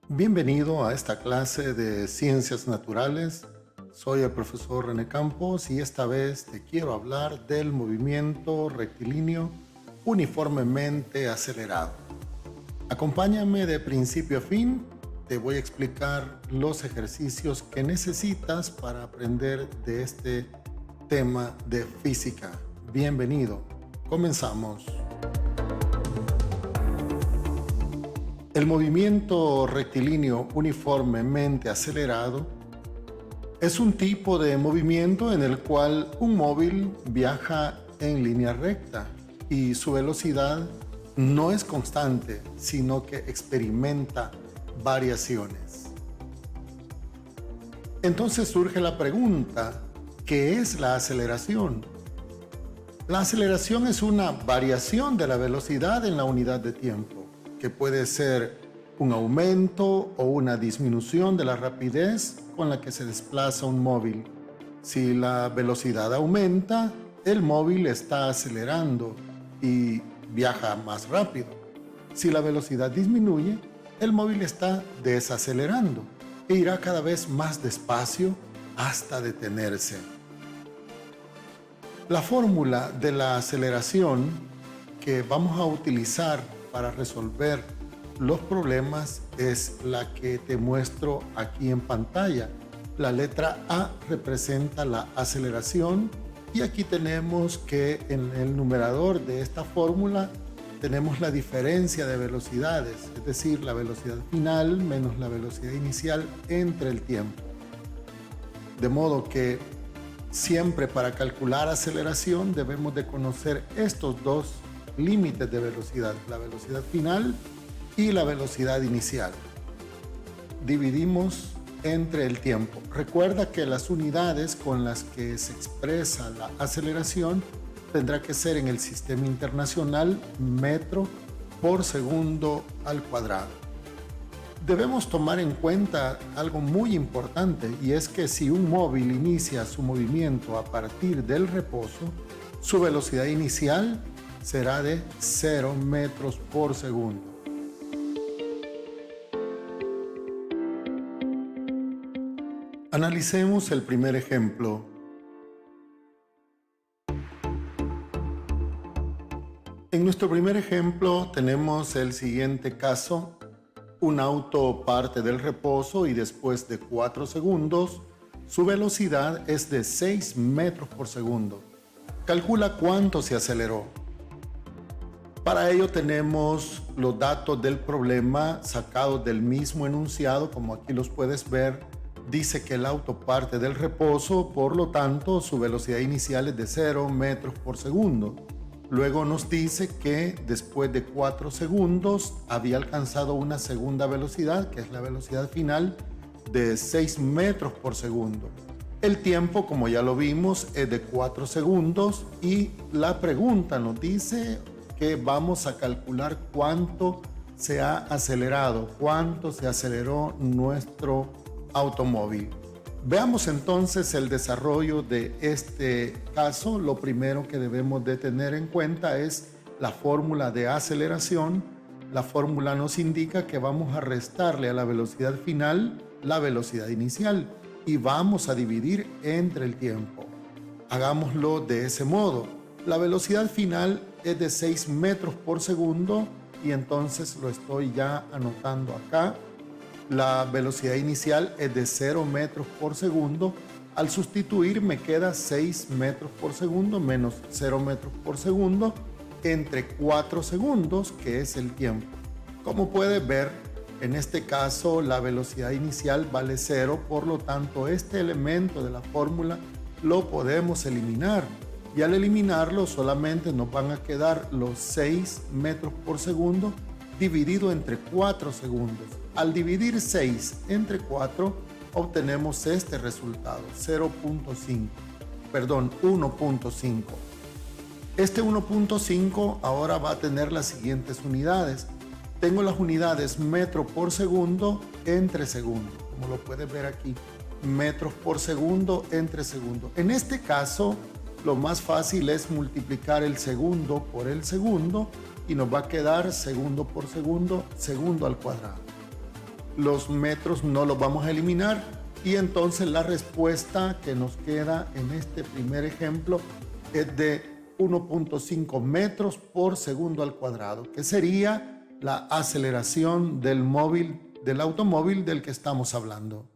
Bienvenido a esta clase de Ciencias Naturales. Soy el profesor René Campos y esta vez te quiero hablar del movimiento rectilíneo uniformemente acelerado. Acompáñame de principio a fin. Te voy a explicar los ejercicios que necesitas para aprender de este tema de física. Bienvenido. Comenzamos. El movimiento rectilíneo uniformemente acelerado es un tipo de movimiento en el cual un móvil viaja en línea recta y su velocidad no es constante, sino que experimenta variaciones. Entonces surge la pregunta, ¿qué es la aceleración? La aceleración es una variación de la velocidad en la unidad de tiempo, que puede ser un aumento o una disminución de la rapidez con la que se desplaza un móvil. Si la velocidad aumenta, el móvil está acelerando y viaja más rápido. Si la velocidad disminuye, el móvil está desacelerando e irá cada vez más despacio hasta detenerse. La fórmula de la aceleración que vamos a utilizar para resolver los problemas es la que te muestro aquí en pantalla. La letra A representa la aceleración y aquí tenemos que en el numerador de esta fórmula tenemos la diferencia de velocidades, es decir, la velocidad final menos la velocidad inicial entre el tiempo. De modo que siempre para calcular aceleración debemos de conocer estos dos límites de velocidad, la velocidad final y la velocidad inicial. Dividimos entre el tiempo. Recuerda que las unidades con las que se expresa la aceleración tendrá que ser en el sistema internacional metro por segundo al cuadrado. Debemos tomar en cuenta algo muy importante y es que si un móvil inicia su movimiento a partir del reposo, su velocidad inicial será de 0 metros por segundo. Analicemos el primer ejemplo. En nuestro primer ejemplo tenemos el siguiente caso. Un auto parte del reposo y después de 4 segundos, su velocidad es de 6 metros por segundo. Calcula cuánto se aceleró. Para ello tenemos los datos del problema sacados del mismo enunciado, como aquí los puedes ver. Dice que el auto parte del reposo, por lo tanto su velocidad inicial es de 0 metros por segundo. Luego nos dice que después de 4 segundos había alcanzado una segunda velocidad, que es la velocidad final, de 6 metros por segundo. El tiempo, como ya lo vimos, es de 4 segundos y la pregunta nos dice que vamos a calcular cuánto se ha acelerado, cuánto se aceleró nuestro automóvil. Veamos entonces el desarrollo de este caso. Lo primero que debemos de tener en cuenta es la fórmula de aceleración. La fórmula nos indica que vamos a restarle a la velocidad final la velocidad inicial y vamos a dividir entre el tiempo. Hagámoslo de ese modo. La velocidad final es de 6 metros por segundo y entonces lo estoy ya anotando acá. La velocidad inicial es de 0 metros por segundo. Al sustituir me queda 6 metros por segundo menos 0 metros por segundo entre 4 segundos, que es el tiempo. Como puedes ver, en este caso la velocidad inicial vale 0, por lo tanto este elemento de la fórmula lo podemos eliminar. Y al eliminarlo solamente nos van a quedar los 6 metros por segundo dividido entre 4 segundos. Al dividir 6 entre 4 obtenemos este resultado, 1.5. Este 1.5 ahora va a tener las siguientes unidades. Tengo las unidades metro por segundo entre segundo, como lo puedes ver aquí, metros por segundo entre segundo. En este caso, lo más fácil es multiplicar el segundo por el segundo y nos va a quedar segundo por segundo, segundo al cuadrado. los metros no los vamos a eliminar y entonces la respuesta que nos queda en este primer ejemplo es de 1.5 metros por segundo al cuadrado, que sería la aceleración del automóvil del que estamos hablando.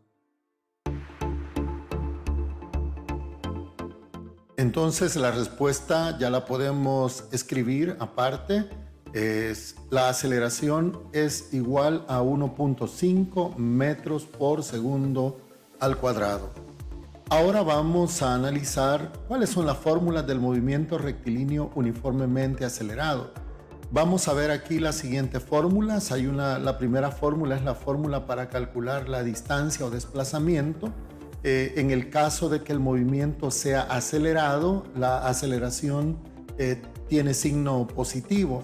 Entonces la respuesta ya la podemos escribir aparte. La aceleración es igual a 1.5 metros por segundo al cuadrado. Ahora vamos a analizar cuáles son las fórmulas del movimiento rectilíneo uniformemente acelerado. Vamos a ver aquí las siguientes fórmulas. La primera fórmula es la fórmula para calcular la distancia o desplazamiento. En el caso de que el movimiento sea acelerado, la aceleración tiene signo positivo,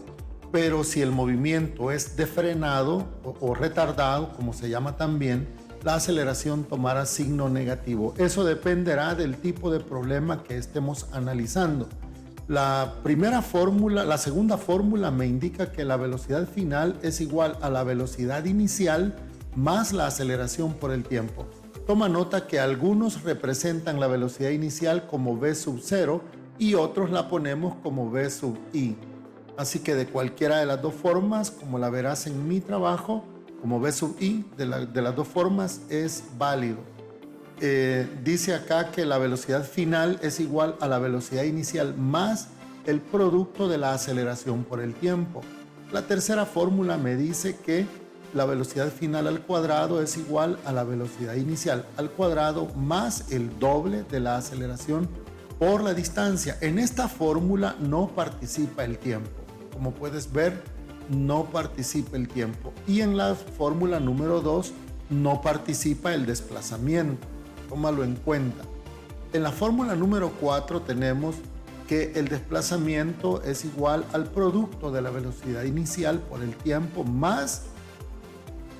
pero si el movimiento es defrenado o retardado, como se llama también, la aceleración tomará signo negativo. Eso dependerá del tipo de problema que estemos analizando. La segunda fórmula me indica que la velocidad final es igual a la velocidad inicial más la aceleración por el tiempo. Toma nota que algunos representan la velocidad inicial como v sub 0 y otros la ponemos como v sub i. Así que de cualquiera de las dos formas, como la verás en mi trabajo, como v sub i, de las dos formas es válido. Dice acá que la velocidad final es igual a la velocidad inicial más el producto de la aceleración por el tiempo. La tercera fórmula me dice que la velocidad final al cuadrado es igual a la velocidad inicial al cuadrado más el doble de la aceleración por la distancia. En esta fórmula no participa el tiempo. Como puedes ver, no participa el tiempo. Y en la fórmula número 2 no participa el desplazamiento. Tómalo en cuenta. En la fórmula número 4 tenemos que el desplazamiento es igual al producto de la velocidad inicial por el tiempo más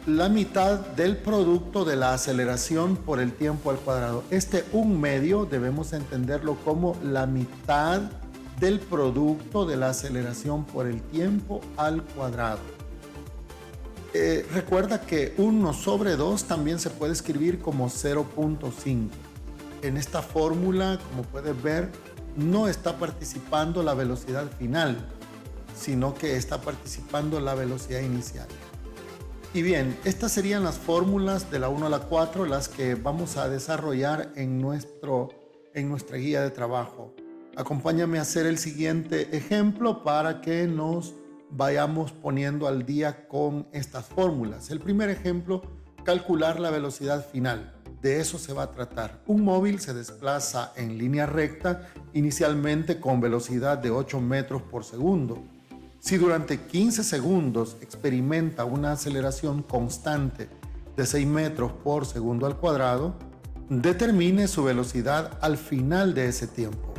la mitad del producto de la aceleración por el tiempo al cuadrado. Este 1/2 debemos entenderlo como la mitad del producto de la aceleración por el tiempo al cuadrado. Recuerda que 1/2 también se puede escribir como 0.5. En esta fórmula, como puedes ver, no está participando la velocidad final, sino que está participando la velocidad inicial. Y bien, estas serían las fórmulas de la 1 a la 4, las que vamos a desarrollar en nuestra guía de trabajo. Acompáñame a hacer el siguiente ejemplo para que nos vayamos poniendo al día con estas fórmulas. El primer ejemplo, calcular la velocidad final. De eso se va a tratar. Un móvil se desplaza en línea recta, inicialmente con velocidad de 8 metros por segundo. Si durante 15 segundos experimenta una aceleración constante de 6 metros por segundo al cuadrado, determine su velocidad al final de ese tiempo.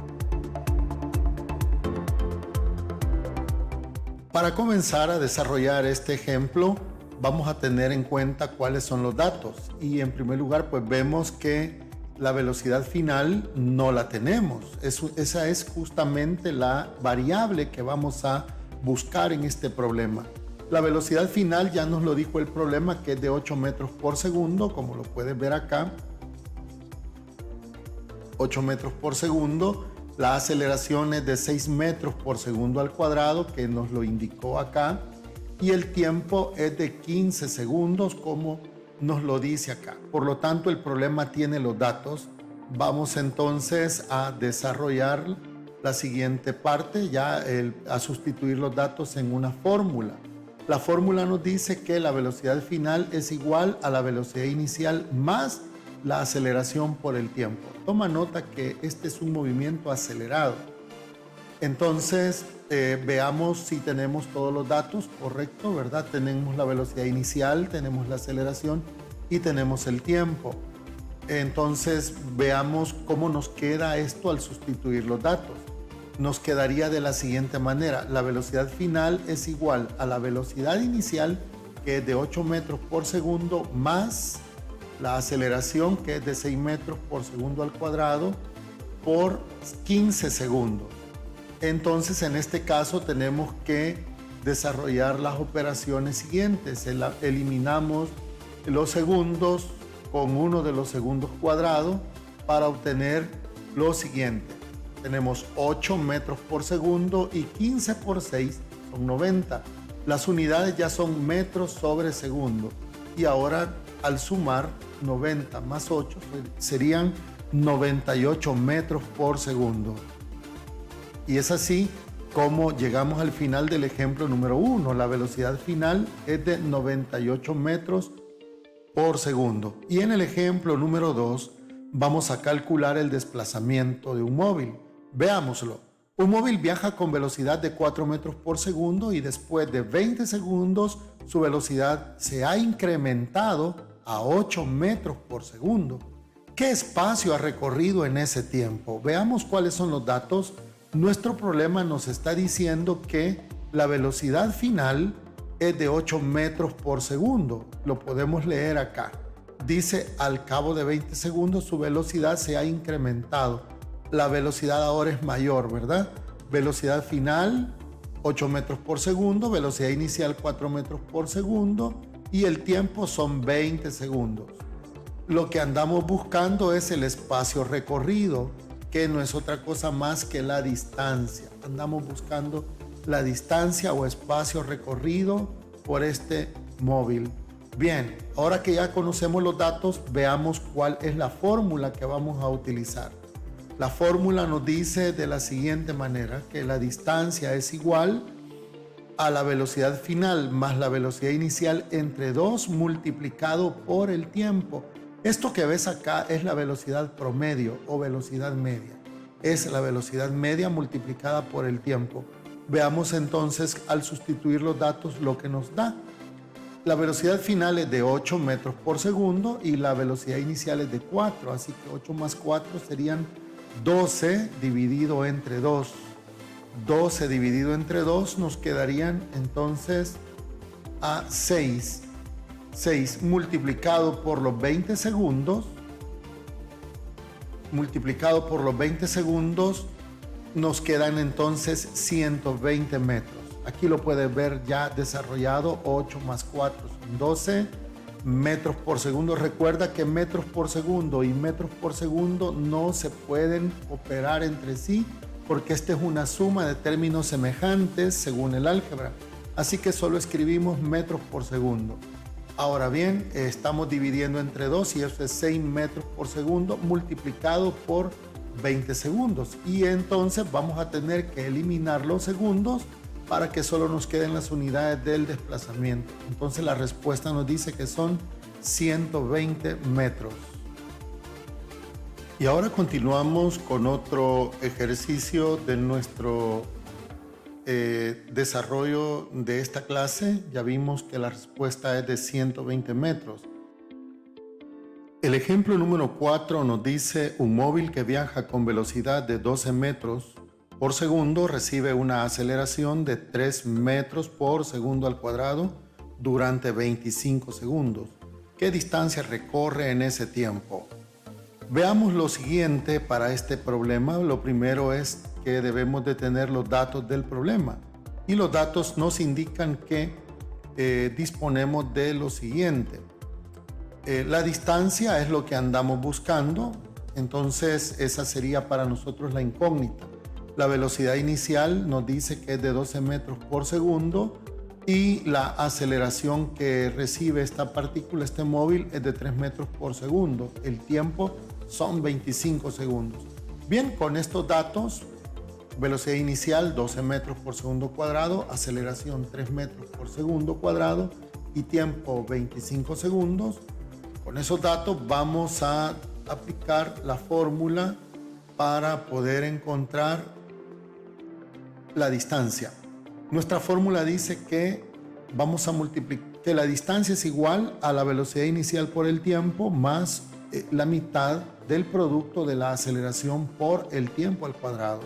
Para comenzar a desarrollar este ejemplo, vamos a tener en cuenta cuáles son los datos. Y en primer lugar, pues vemos que la velocidad final no la tenemos. Esa es justamente la variable que vamos a buscar en este problema. La velocidad final ya nos lo dijo el problema, que es de 8 metros por segundo, como lo puedes ver acá. 8 metros por segundo. La aceleración es de 6 metros por segundo al cuadrado, que nos lo indicó acá. Y el tiempo es de 15 segundos, como nos lo dice acá. Por lo tanto, el problema tiene los datos. Vamos entonces a desarrollar la siguiente parte, a sustituir los datos en una fórmula. La fórmula nos dice que la velocidad final es igual a la velocidad inicial más la aceleración por el tiempo. Toma nota que este es un movimiento acelerado. Entonces, veamos si tenemos todos los datos, correcto, ¿verdad? Tenemos la velocidad inicial, tenemos la aceleración y tenemos el tiempo. Entonces, veamos cómo nos queda esto al sustituir los datos. Nos quedaría de la siguiente manera. La velocidad final es igual a la velocidad inicial, que es de 8 metros por segundo, más la aceleración, que es de 6 metros por segundo al cuadrado, por 15 segundos. Entonces, en este caso tenemos que desarrollar las operaciones siguientes. Eliminamos los segundos con uno de los segundos cuadrados para obtener lo siguiente. Tenemos 8 metros por segundo y 15 por 6 son 90. Las unidades ya son metros sobre segundo. Y ahora al sumar 90 más 8 serían 98 metros por segundo. Y es así como llegamos al final del ejemplo número 1. La velocidad final es de 98 metros por segundo. Y en el ejemplo número 2 vamos a calcular el desplazamiento de un móvil. Veámoslo. Un móvil viaja con velocidad de 4 metros por segundo y después de 20 segundos su velocidad se ha incrementado a 8 metros por segundo. ¿Qué espacio ha recorrido en ese tiempo? Veamos cuáles son los datos. Nuestro problema nos está diciendo que la velocidad final es de 8 metros por segundo. Lo podemos leer acá. Dice, al cabo de 20 segundos su velocidad se ha incrementado. La velocidad ahora es mayor, ¿verdad? Velocidad final, 8 metros por segundo. Velocidad inicial, 4 metros por segundo. Y el tiempo son 20 segundos. Lo que andamos buscando es el espacio recorrido, que no es otra cosa más que la distancia. Andamos buscando la distancia o espacio recorrido por este móvil. Bien, ahora que ya conocemos los datos, veamos cuál es la fórmula que vamos a utilizar. La fórmula nos dice de la siguiente manera, que la distancia es igual a la velocidad final más la velocidad inicial entre 2 multiplicado por el tiempo. Esto que ves acá es la velocidad promedio o velocidad media. Es la velocidad media multiplicada por el tiempo. Veamos entonces al sustituir los datos lo que nos da. La velocidad final es de 8 metros por segundo y la velocidad inicial es de 4. Así que 8 más 4 serían 12 dividido entre 2. 12 dividido entre 2 nos quedarían entonces a 6. 6 multiplicado por los 20 segundos. Multiplicado por los 20 segundos nos quedan entonces 120 metros. Aquí lo puedes ver ya desarrollado. 8 más 4 son 12 metros por segundo. Recuerda que metros por segundo y metros por segundo no se pueden operar entre sí porque esta es una suma de términos semejantes según el álgebra. Así que solo escribimos metros por segundo. Ahora bien, estamos dividiendo entre 2 y eso es 6 metros por segundo multiplicado por 20 segundos. Y entonces vamos a tener que eliminar los segundos para que solo nos queden las unidades del desplazamiento. Entonces la respuesta nos dice que son 120 metros. Y ahora continuamos con otro ejercicio de nuestro desarrollo de esta clase. Ya vimos que la respuesta es de 120 metros. El ejemplo número 4 nos dice un móvil que viaja con velocidad de 12 metros por segundo recibe una aceleración de 3 metros por segundo al cuadrado durante 25 segundos. ¿Qué distancia recorre en ese tiempo? Veamos lo siguiente para este problema. Lo primero es que debemos de tener los datos del problema. Y los datos nos indican que disponemos de lo siguiente. La distancia es lo que andamos buscando. Entonces esa sería para nosotros la incógnita. La velocidad inicial nos dice que es de 12 metros por segundo y la aceleración que recibe esta partícula, este móvil, es de 3 metros por segundo. El tiempo son 25 segundos. Bien, con estos datos, velocidad inicial 12 metros por segundo cuadrado, aceleración 3 metros por segundo cuadrado y tiempo 25 segundos. Con esos datos vamos a aplicar la fórmula para poder encontrar la distancia. Nuestra fórmula dice que vamos a multiplicar, que la distancia es igual a la velocidad inicial por el tiempo más la mitad del producto de la aceleración por el tiempo al cuadrado.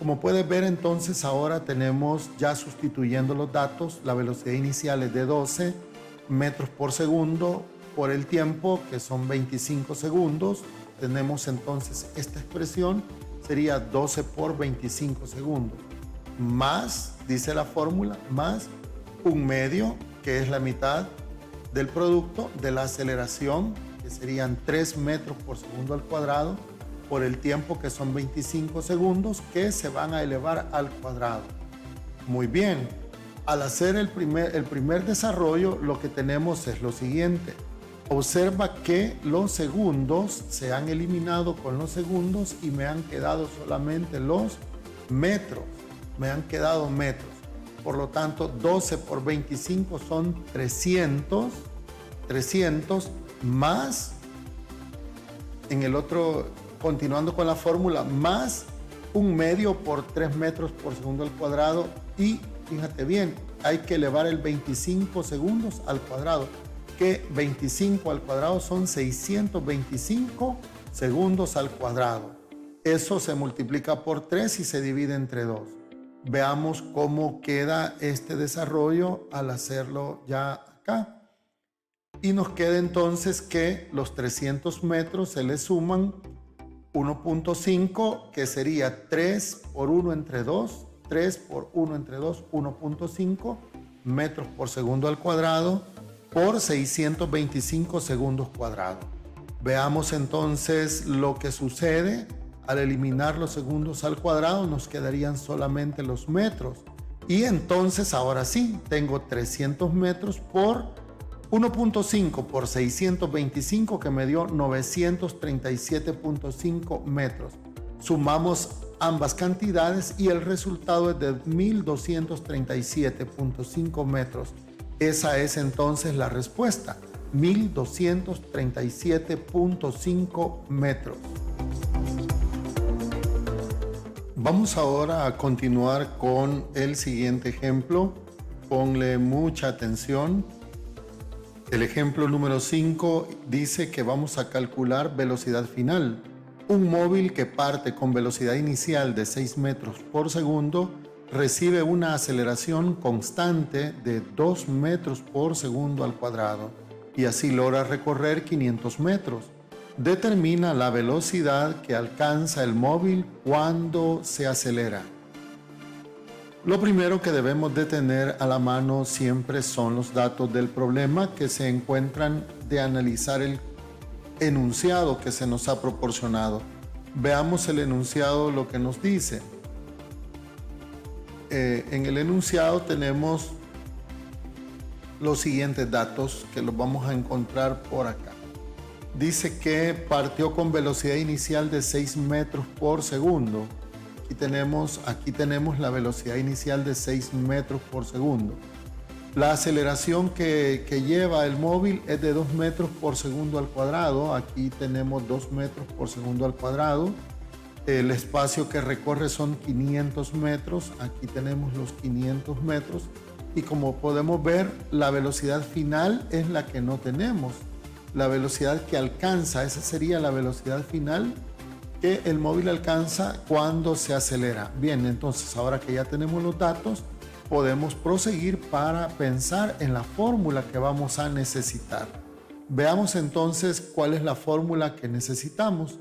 Como puedes ver, entonces ahora tenemos, ya sustituyendo los datos, la velocidad inicial es de 12 metros por segundo por el tiempo, que son 25 segundos. Tenemos entonces esta expresión, sería 12 por 25 segundos. Más, dice la fórmula, más un medio, que es la mitad del producto de la aceleración, que serían 3 metros por segundo al cuadrado, por el tiempo que son 25 segundos, que se van a elevar al cuadrado. Muy bien, al hacer el primer desarrollo, lo que tenemos es lo siguiente. Observa que los segundos se han eliminado con los segundos y me han quedado solamente los metros. Me han quedado metros. Por lo tanto, 12 por 25 son 300 más, en el otro, continuando con la fórmula, más 1/2 por 3 metros por segundo al cuadrado. Y fíjate bien, hay que elevar el 25 segundos al cuadrado, que 25 al cuadrado son 625 segundos al cuadrado. Eso se multiplica por 3 y se divide entre 2. Veamos cómo queda este desarrollo al hacerlo ya acá. Y nos queda entonces que los 300 metros se le suman 1.5, que sería 3 por 1 entre 2, 3 por 1 entre 2, 1.5 metros por segundo al cuadrado por 625 segundos cuadrados. Veamos entonces lo que sucede. Al eliminar los segundos al cuadrado nos quedarían solamente los metros. Y entonces ahora sí, tengo 300 metros por 1.5 por 625, que me dio 937.5 metros. Sumamos ambas cantidades y el resultado es de 1237.5 metros. Esa es entonces la respuesta, 1237.5 metros. Vamos ahora a continuar con el siguiente ejemplo. Ponle mucha atención. El ejemplo número 5 dice que vamos a calcular velocidad final. Un móvil que parte con velocidad inicial de 6 metros por segundo recibe una aceleración constante de 2 metros por segundo al cuadrado y así logra recorrer 500 metros. Determina la velocidad que alcanza el móvil cuando se acelera. Lo primero que debemos de tener a la mano siempre son los datos del problema que se encuentran de analizar el enunciado que se nos ha proporcionado. Veamos el enunciado, lo que nos dice. En el enunciado tenemos los siguientes datos que los vamos a encontrar por acá. Dice que partió con velocidad inicial de 6 metros por segundo. Aquí tenemos la velocidad inicial de 6 metros por segundo. La aceleración que lleva el móvil es de 2 metros por segundo al cuadrado. Aquí tenemos 2 metros por segundo al cuadrado. El espacio que recorre son 500 metros. Aquí tenemos los 500 metros. Y como podemos ver, la velocidad final es la que no tenemos. La velocidad que alcanza, esa sería la velocidad final que el móvil alcanza cuando se acelera. Bien, entonces ahora que ya tenemos los datos, podemos proseguir para pensar en la fórmula que vamos a necesitar. Veamos entonces cuál es la fórmula que necesitamos.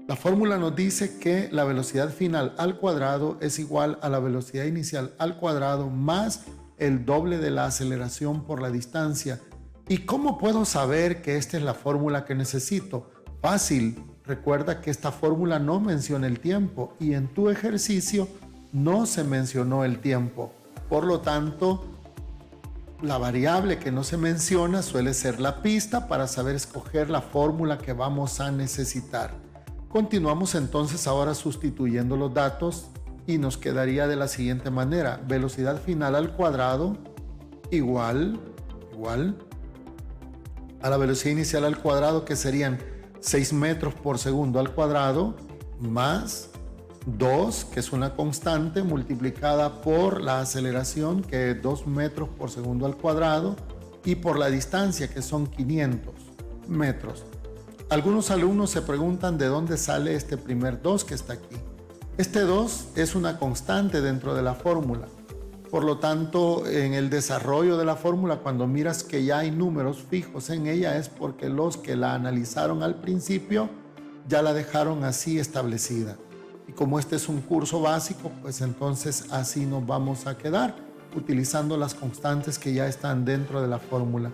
La fórmula nos dice que la velocidad final al cuadrado es igual a la velocidad inicial al cuadrado más el doble de la aceleración por la distancia. ¿Y cómo puedo saber que esta es la fórmula que necesito? Fácil. Recuerda que esta fórmula no menciona el tiempo y en tu ejercicio no se mencionó el tiempo. Por lo tanto, la variable que no se menciona suele ser la pista para saber escoger la fórmula que vamos a necesitar. Continuamos entonces ahora sustituyendo los datos y nos quedaría de la siguiente manera. Velocidad final al cuadrado igual a la velocidad inicial al cuadrado, que serían 6 metros por segundo al cuadrado, más 2, que es una constante, multiplicada por la aceleración, que es 2 metros por segundo al cuadrado, y por la distancia, que son 500 metros. Algunos alumnos se preguntan de dónde sale este primer 2 que está aquí. Este 2 es una constante dentro de la fórmula. Por lo tanto, en el desarrollo de la fórmula, cuando miras que ya hay números fijos en ella, es porque los que la analizaron al principio ya la dejaron así establecida. Y como este es un curso básico, pues entonces así nos vamos a quedar, utilizando las constantes que ya están dentro de la fórmula.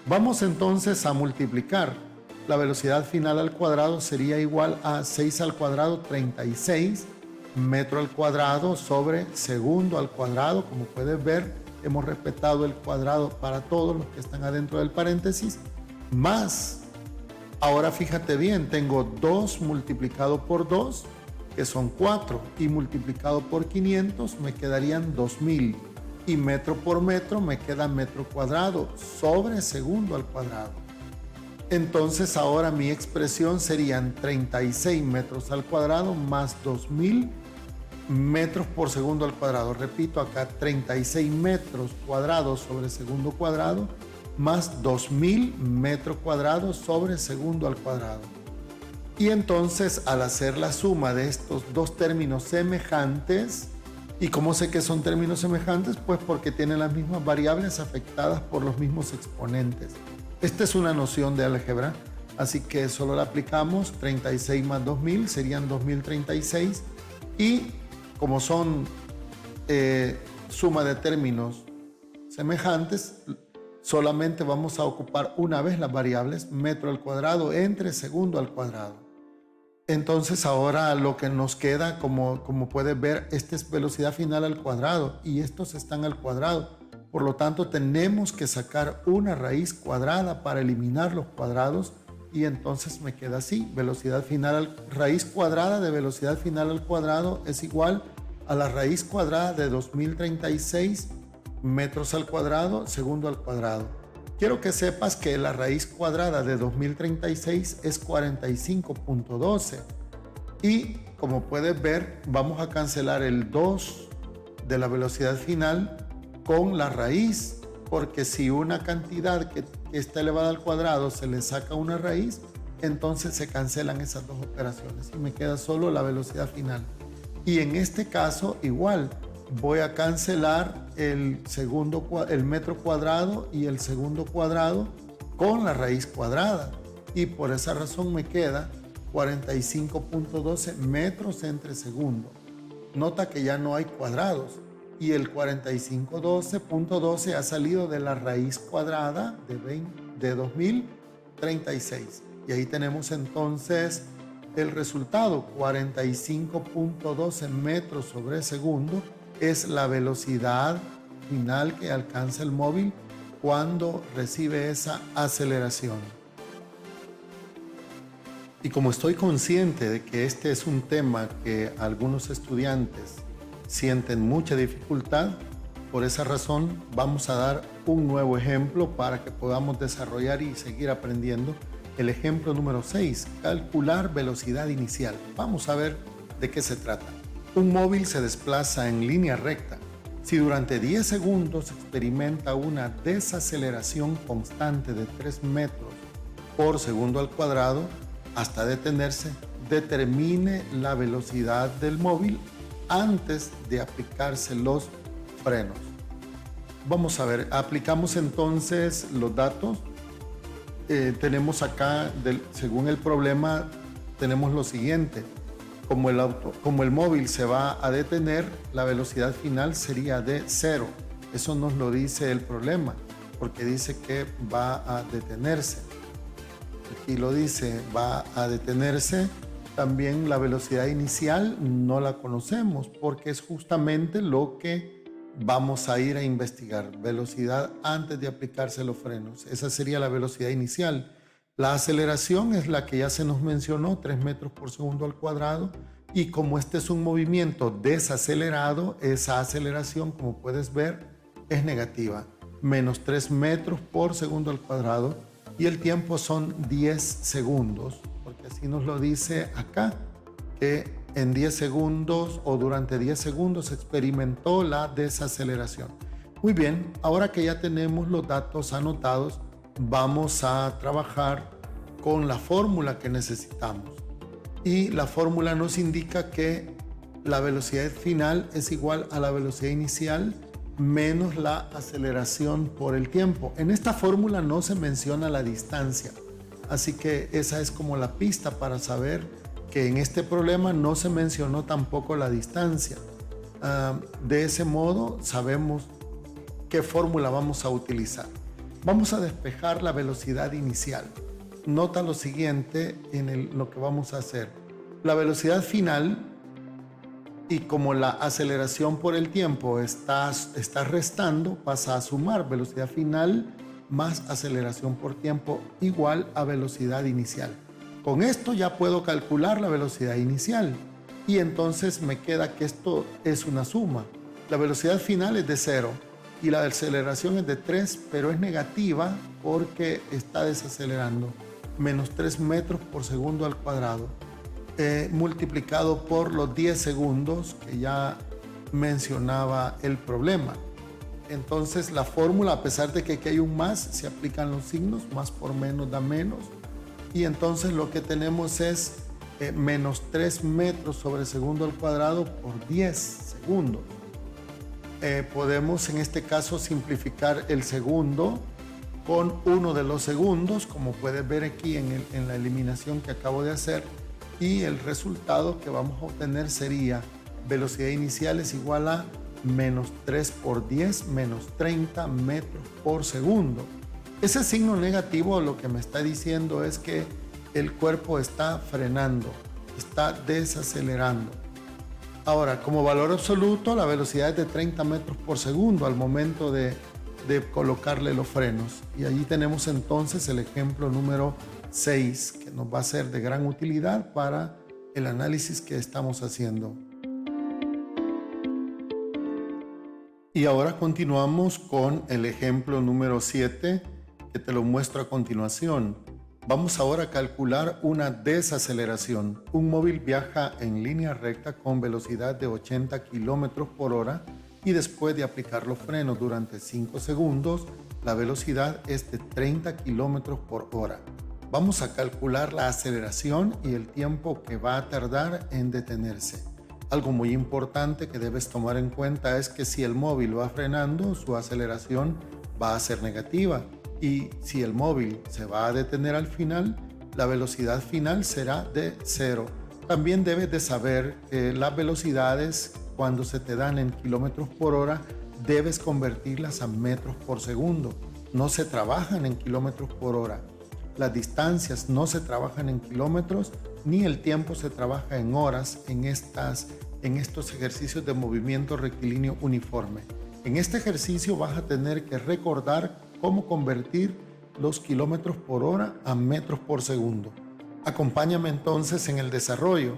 Vamos entonces a multiplicar. La velocidad final al cuadrado sería igual a 6 al cuadrado, 36 metro al cuadrado sobre segundo al cuadrado. Como puedes ver, hemos respetado el cuadrado para todos los que están adentro del paréntesis, más, ahora fíjate bien, tengo 2 multiplicado por 2, que son 4, y multiplicado por 500 me quedarían 2000, y metro por metro me queda metro cuadrado sobre segundo al cuadrado. Entonces ahora mi expresión serían 36 metros al cuadrado más 2000 metros por segundo al cuadrado. Repito acá, 36 metros cuadrados sobre segundo cuadrado más 2000 metros cuadrados sobre segundo al cuadrado. Y entonces al hacer la suma de estos dos términos semejantes, ¿y cómo sé que son términos semejantes? Pues porque tienen las mismas variables afectadas por los mismos exponentes. Esta es una noción de álgebra, así que solo la aplicamos. 36 más 2000 serían 2036, y como son suma de términos semejantes, solamente vamos a ocupar una vez las variables metro al cuadrado entre segundo al cuadrado. Entonces ahora lo que nos queda, como puedes ver, esta es velocidad final al cuadrado y estos están al cuadrado. Por lo tanto, tenemos que sacar una raíz cuadrada para eliminar los cuadrados, y entonces me queda así: velocidad final, raíz cuadrada de velocidad final al cuadrado es igual a la raíz cuadrada de 2036 metros al cuadrado segundo al cuadrado. Quiero que sepas que la raíz cuadrada de 2036 es 45.12, y como puedes ver, vamos a cancelar el 2 de la velocidad final con la raíz, porque si una cantidad que está elevada al cuadrado se le saca una raíz, entonces se cancelan esas dos operaciones y me queda solo la velocidad final. Y en este caso igual, voy a cancelar el metro cuadrado y el segundo cuadrado con la raíz cuadrada, y por esa razón me queda 45.12 metros entre segundo. Nota que ya no hay cuadrados, y el 45.12 ha salido de la raíz cuadrada de 2036. Y ahí tenemos entonces el resultado: 45.12 metros sobre segundo es la velocidad final que alcanza el móvil cuando recibe esa aceleración. Y como estoy consciente de que este es un tema que algunos estudiantes sienten mucha dificultad, por esa razón vamos a dar un nuevo ejemplo para que podamos desarrollar y seguir aprendiendo. El ejemplo número 6, calcular velocidad inicial. Vamos a ver de qué se trata. Un móvil se desplaza en línea recta. Si durante 10 segundos experimenta una desaceleración constante de 3 metros por segundo al cuadrado, hasta detenerse, determine la velocidad del móvil antes de aplicarse los frenos. Vamos a ver, aplicamos entonces los datos. Tenemos acá, según el problema, tenemos lo siguiente: como el móvil se va a detener, la velocidad final sería de 0. Eso nos lo dice el problema, porque dice que va a detenerse. Aquí lo dice, va a detenerse. También la velocidad inicial no la conocemos, porque es justamente lo que vamos a ir a investigar. Velocidad antes de aplicarse los frenos. Esa sería la velocidad inicial. La aceleración es la que ya se nos mencionó, 3 metros por segundo al cuadrado. Y como este es un movimiento desacelerado, esa aceleración, como puedes ver, es negativa. Menos 3 metros por segundo al cuadrado. Y el tiempo son 10 segundos, porque así nos lo dice acá, que en 10 segundos o durante 10 segundos experimentó la desaceleración. Muy bien, ahora que ya tenemos los datos anotados, vamos a trabajar con la fórmula que necesitamos. Y la fórmula nos indica que la velocidad final es igual a la velocidad inicial menos la aceleración por el tiempo. En esta fórmula no se menciona la distancia, así que esa es como la pista para saber que en este problema no se mencionó tampoco la distancia. De ese modo sabemos qué fórmula vamos a utilizar. Vamos a despejar la velocidad inicial. Nota lo siguiente en lo que vamos a hacer. La velocidad final, y como la aceleración por el tiempo está restando, pasa a sumar velocidad final más aceleración por tiempo igual a velocidad inicial. Con esto ya puedo calcular la velocidad inicial y entonces me queda que esto es una suma. La velocidad final es de 0 y la aceleración es de 3, pero es negativa porque está desacelerando. Menos 3 metros por segundo al cuadrado, multiplicado por los 10 segundos que ya mencionaba el problema. Entonces la fórmula, a pesar de que aquí hay un más, se aplican los signos, más por menos da menos. Y entonces lo que tenemos es menos 3 metros sobre segundo al cuadrado por 10 segundos. Podemos en este caso simplificar el segundo con uno de los segundos, como puedes ver aquí en la eliminación que acabo de hacer, y el resultado que vamos a obtener sería velocidad inicial es igual a menos 3 por 10 menos 30 metros por segundo. Ese signo negativo lo que me está diciendo es que el cuerpo está frenando, está desacelerando. Ahora, como valor absoluto, la velocidad es de 30 metros por segundo al momento de colocarle los frenos. Y allí tenemos entonces el ejemplo número 6, que nos va a ser de gran utilidad para el análisis que estamos haciendo. Y ahora continuamos con el ejemplo número 7, que te lo muestro a continuación. Vamos ahora a calcular una desaceleración. Un móvil viaja en línea recta con velocidad de 80 km por hora y después de aplicar los frenos durante 5 segundos, la velocidad es de 30 km por hora. Vamos a calcular la aceleración y el tiempo que va a tardar en detenerse. Algo muy importante que debes tomar en cuenta es que si el móvil va frenando, su aceleración va a ser negativa. Y si el móvil se va a detener al final, la velocidad final será de 0. También debes de saber que las velocidades, cuando se te dan en kilómetros por hora, debes convertirlas a metros por segundo. No se trabajan en kilómetros por hora. Las distancias no se trabajan en kilómetros, ni el tiempo se trabaja en horas en estos ejercicios de movimiento rectilíneo uniforme. En este ejercicio vas a tener que recordar cómo convertir los kilómetros por hora a metros por segundo. Acompáñame entonces en el desarrollo.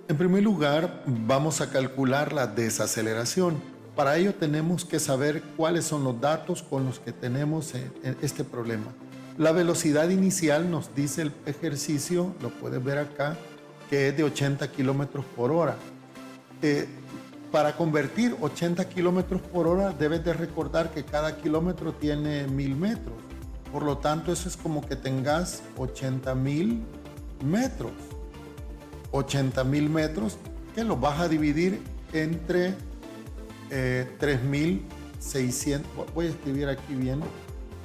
En primer lugar, vamos a calcular la desaceleración. Para ello tenemos que saber cuáles son los datos con los que tenemos este problema. La velocidad inicial nos dice el ejercicio, lo puedes ver acá, que es de 80 kilómetros por hora. Para convertir 80 kilómetros por hora debes de recordar que cada kilómetro tiene 1000 metros. Por lo tanto, eso es como que tengas 80,000 metros. 80,000 metros que los vas a dividir entre 3,600, voy a escribir aquí bien,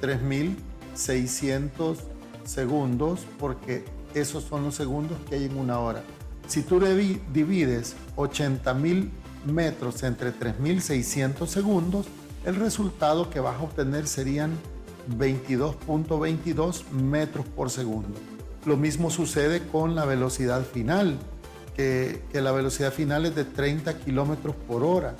3,600 segundos, porque esos son los segundos que hay en una hora. Si tú divides 80,000 metros entre 3,600 segundos, el resultado que vas a obtener serían 22.22 metros por segundo. Lo mismo sucede con la velocidad final, que la velocidad final es de 30 kilómetros por hora,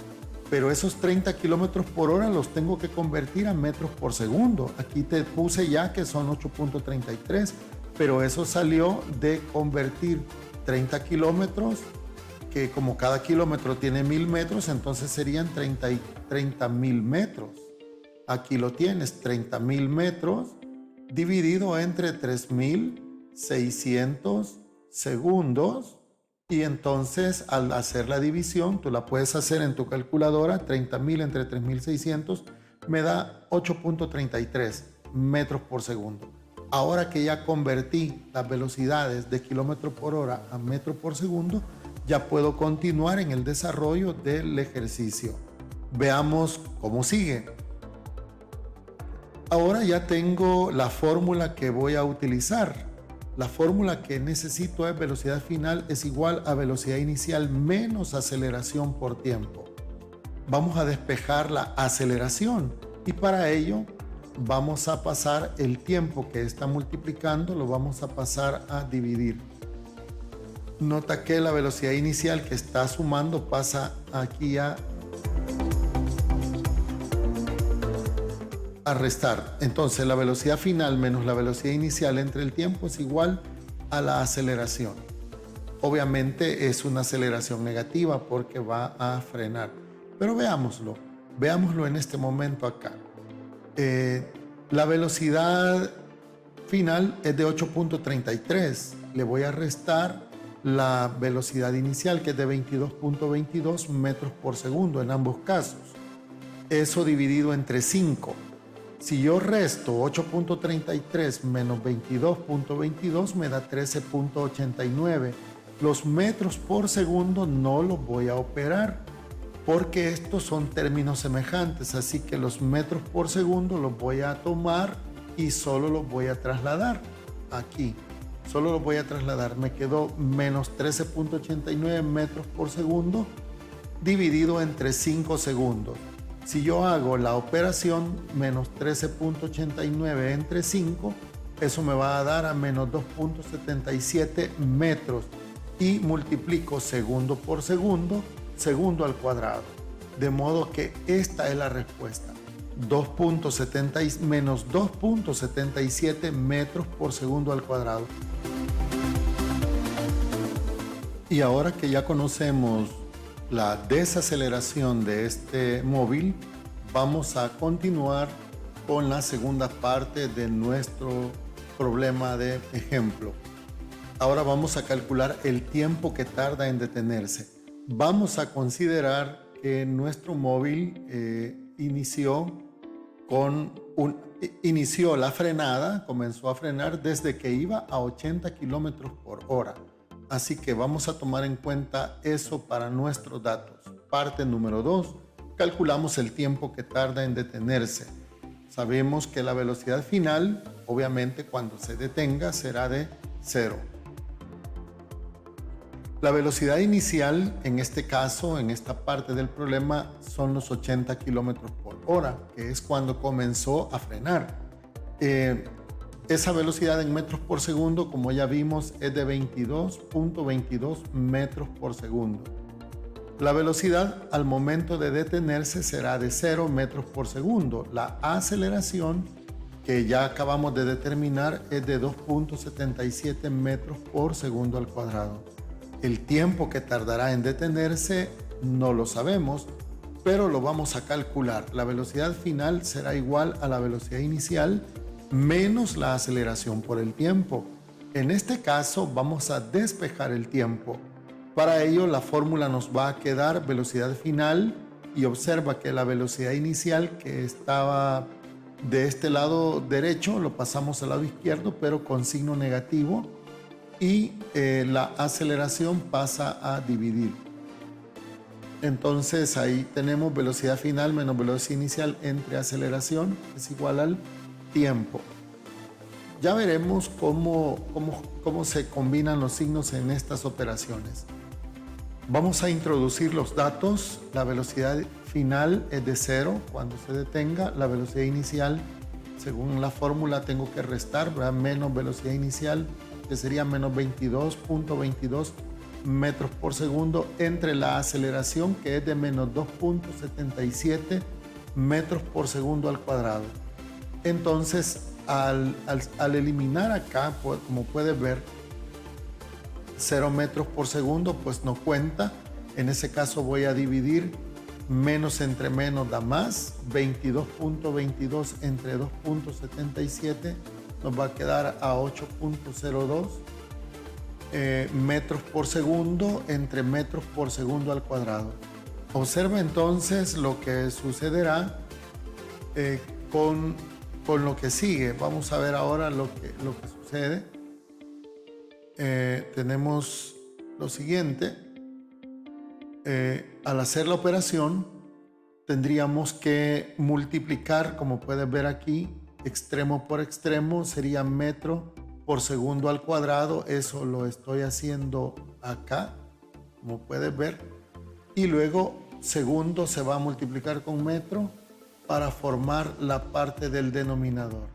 pero esos 30 kilómetros por hora los tengo que convertir a metros por segundo. Aquí te puse ya que son 8.33, pero eso salió de convertir 30 kilómetros, que como cada kilómetro tiene 1000 metros, entonces serían 30,000 metros. Aquí lo tienes, 30,000 metros dividido entre 3,600 segundos. Y entonces al hacer la división, tú la puedes hacer en tu calculadora, 30,000 entre 3,600 me da 8.33 metros por segundo. Ahora que ya convertí las velocidades de kilómetro por hora a metro por segundo, ya puedo continuar en el desarrollo del ejercicio. Veamos cómo sigue. Ahora ya tengo la fórmula que voy a utilizar. La fórmula que necesito es velocidad final es igual a velocidad inicial menos aceleración por tiempo. Vamos a despejar la aceleración. Y para ello vamos a pasar el tiempo que está multiplicando, lo vamos a pasar a dividir. Nota que la velocidad inicial que está sumando pasa aquí a restar. Entonces la velocidad final menos la velocidad inicial entre el tiempo es igual a la aceleración. Obviamente es una aceleración negativa porque va a frenar. Pero veámoslo en este momento acá. La velocidad final es de 8.33. Le voy a restar la velocidad inicial, que es de 22.22 metros por segundo en ambos casos. Eso dividido entre 5. Si yo resto 8.33 menos 22.22 me da 13.89. Los metros por segundo no los voy a operar porque estos son términos semejantes, así que los metros por segundo los voy a tomar y solo los voy a trasladar aquí. Solo los voy a trasladar. Me quedó menos 13.89 metros por segundo dividido entre 5 segundos. Si yo hago la operación menos 13.89 entre 5, eso me va a dar a menos 2.77 metros y multiplico segundo por segundo, segundo al cuadrado. De modo que esta es la respuesta. Menos 2.77 metros por segundo al cuadrado. Y ahora que ya conocemos la desaceleración de este móvil, vamos a continuar con la segunda parte de nuestro problema de ejemplo. Ahora vamos a calcular el tiempo que tarda en detenerse. Vamos a considerar que nuestro móvil inició la frenada, comenzó a frenar desde que iba a 80 kilómetros por hora. Así que vamos a tomar en cuenta eso para nuestros datos. Parte número 2, calculamos el tiempo que tarda en detenerse. Sabemos que la velocidad final, obviamente cuando se detenga, será de 0. La velocidad inicial, en este caso, en esta parte del problema, son los 80 kilómetros por hora, que es cuando comenzó a frenar. Esa velocidad en metros por segundo, como ya vimos, es de 22.22 metros por segundo. La velocidad al momento de detenerse será de 0 metros por segundo. La aceleración, que ya acabamos de determinar, es de 2.77 metros por segundo al cuadrado. El tiempo que tardará en detenerse no lo sabemos, pero lo vamos a calcular. La velocidad final será igual a la velocidad inicial menos la aceleración por el tiempo. En este caso vamos a despejar el tiempo. Para ello la fórmula nos va a quedar velocidad final y observa que la velocidad inicial que estaba de este lado derecho lo pasamos al lado izquierdo pero con signo negativo y la aceleración pasa a dividir. Entonces ahí tenemos velocidad final menos velocidad inicial entre aceleración es igual al tiempo. Ya veremos cómo se combinan los signos en estas operaciones. Vamos a introducir los datos. La velocidad final es de 0 cuando se detenga. La velocidad inicial, según la fórmula, tengo que restar, ¿verdad? Menos velocidad inicial, que sería menos 22.22 metros por segundo, entre la aceleración, que es de menos 2.77 metros por segundo al cuadrado. Entonces, al eliminar acá, pues, como puedes ver, 0 metros por segundo, pues no cuenta. En ese caso voy a dividir. Menos entre menos da más. 22.22 entre 2.77 nos va a quedar a 8.02 metros por segundo entre metros por segundo al cuadrado. Observa entonces lo que sucederá con lo que sigue. Vamos a ver ahora lo que sucede. Tenemos lo siguiente. Al hacer la operación tendríamos que multiplicar, como puedes ver aquí, extremo por extremo, sería metro por segundo al cuadrado. Eso lo estoy haciendo acá, como puedes ver. Y luego segundo se va a multiplicar con metro para formar la parte del denominador.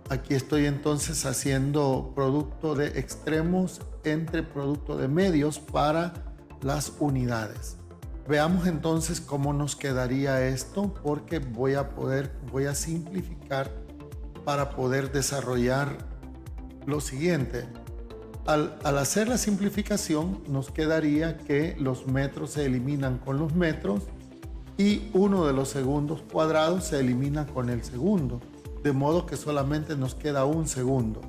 Aquí estoy entonces haciendo producto de extremos entre producto de medios para las unidades. Veamos entonces cómo nos quedaría esto, porque voy a simplificar para poder desarrollar lo siguiente. Al hacer la simplificación nos quedaría que los metros se eliminan con los metros y uno de los segundos cuadrados se elimina con el segundo, de modo que solamente nos queda un segundo.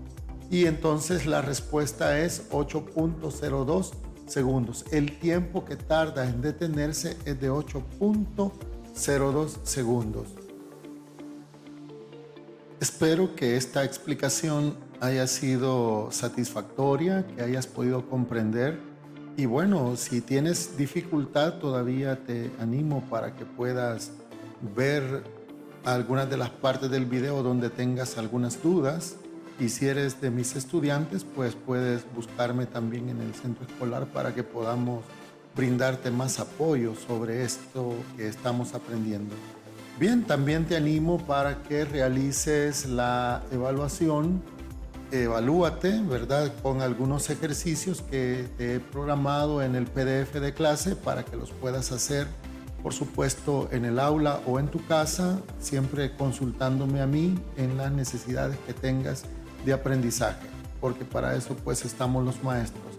Y entonces la respuesta es 8.02 segundos. El tiempo que tarda en detenerse es de 8.02 segundos. Espero que esta explicación haya sido satisfactoria, que hayas podido comprender. Y bueno, si tienes dificultad, todavía te animo para que puedas ver algunas de las partes del video donde tengas algunas dudas. Y si eres de mis estudiantes, pues puedes buscarme también en el centro escolar para que podamos brindarte más apoyo sobre esto que estamos aprendiendo. Bien, también te animo para que realices la evaluación. Evalúate, ¿verdad? Con algunos ejercicios que te he programado en el PDF de clase para que los puedas hacer, por supuesto, en el aula o en tu casa, siempre consultándome a mí en las necesidades que tengas de aprendizaje, porque para eso pues estamos los maestros.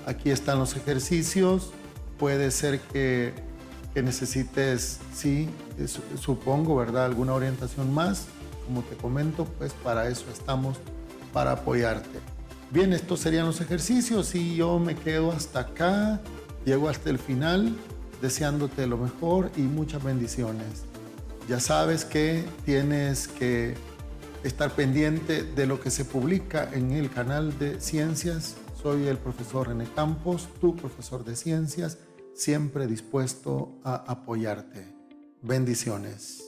Aquí están los ejercicios. Puede ser que necesites, sí, supongo, ¿verdad?, alguna orientación más. Como te comento, pues para eso estamos, para apoyarte. Bien, estos serían los ejercicios y yo me quedo hasta acá, llego hasta el final, deseándote lo mejor y muchas bendiciones. Ya sabes que tienes que estar pendiente de lo que se publica en el canal de Ciencias. Soy el profesor René Campos, tu profesor de Ciencias, siempre dispuesto a apoyarte. Bendiciones.